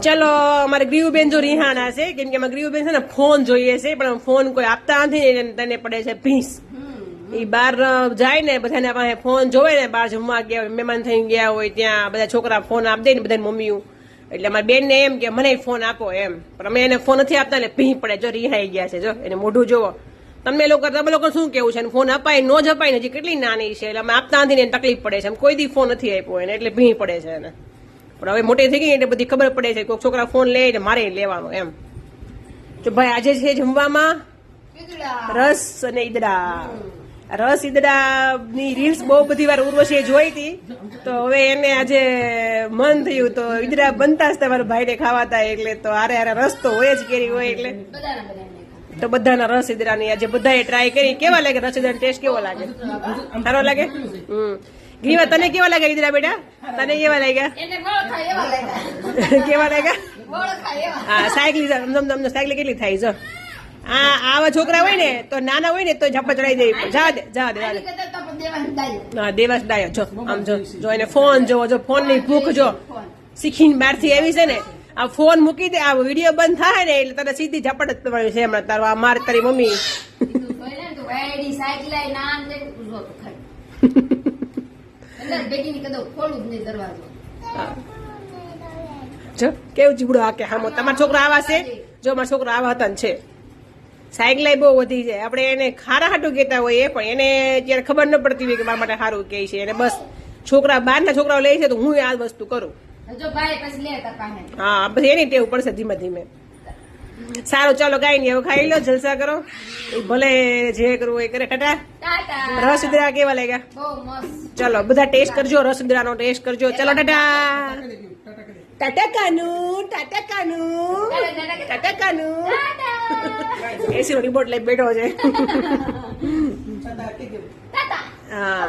ચલો અમારે ગ્રીવબેન જો રિહાણા છે, કેમ કે અમારે ગ્રીવબેન છે ને ફોન જોઈએ છે, પણ ફોન કોઈ આપતા નથી ને તેને પડે છે ભીંસ. એ બહાર જાય ને બધાને પાસે ફોન જોવે ને, બહાર જમવા ગયા હોય, મહેમાન થઈ ગયા હોય, ત્યાં બધા છોકરા ફોન આપી દે ને બધા મમ્મીઓ. એટલે અમારી બેન ને એમ કે મને ફોન આપો એમ, પણ અમે એને ફોન નથી આપતા ને ભીં પડે. જો રિહાઈ ગયા છે, જો એને મોઢું જોવો. તમે લોકો શું કેવું છે? ફોન અપાય ન જ અપાય ને, હજી કેટલી નાની છે એટલે અમે આપતા નથી ને એને તકલીફ પડે છે. કોઈ દી ફોન નથી આપ્યો એને એટલે ભીં પડે છે એને. પણ હવે મોટી થઈ ગઈ એટલે બધી ખબર પડે છે, કોઈ છોકરા ફોન લે ને મારે લેવાનો એમ. તો ભાઈ આજે છે જમવામાં રસ અને ઈદડા. રસ ઈદડા ની રીલ્સ બહુ બધી વાર ઉર્વશીએ જોઈ હતી, તો હવે એને આજે મન થયું તો ઈદડા બનતા જ તમારા ભાઈને ખાવાતા, એટલે તો હારે રસ તો હોય જ કેરી હોય એટલે તો બધાના રસ ઈદડાની આજે બધાએ ટ્રાય કરી. કેવા લાગે રસ ઈદડાનો ટેસ્ટ? કેવો લાગે? સારો લાગે? ગ્રીવા તને કેવા લાગે ઈદડા બેટા? તને કેવા લાગ્યા? કેવા લાગ્યા? હા, સાયકલ સાયકલ કેટલી થાય છે? આવા છોકરા હોય ને તો નાના હોય ને તો ઝાપા ચડાવી દેવી. જા દે હા, દેવાસ ડાયો. જો આમ જો એને ફોન જોવો, જો ફોન ની ભૂખ જો શીખીને બહારથી આવી છે ને. આ ફોન મૂકી દે, આ વિડીયો બંધ થાય ને એટલે તને સીધી ઝાપટ જ પડવાની છે હમણાં. તારો આ માર તારી મમ્મી જો કેવું જીબડો આ કે હામો. તમારા છોકરા આવા છે? જો મારા છોકરા આવા હતા ને છે. સાયકલ બહુ વધી જાય. આપણે એને ખારા હાટું કહેતા હોઈએ, પણ એને જયારે ખબર ન પડતી હોય કે મારા માટે સારું કહે છે, એને બસ છોકરા બહારના છોકરાઓ લે છે તો હું આ વસ્તુ કરું. હા, પછી એની ટેવ પડશે ધીમે ધીમે. સારું, ચાલો ગાય નહીં, હવે ખાઈ લો, જલસા કરો. ભલે જે કરવું એ કરે. ટાટા. રસ ઈદડા કેવા લાગ્યા? ચલો બધા ટેસ્ટ કરજો, રસ ઈદડાનો ટેસ્ટ કરજો. ચલો ટાટા. ટાટા કાનુ, ટાટા કાનુ, ટાટા કાનુ. એસી નો રિમોટ લઈ બેઠો છે. હા.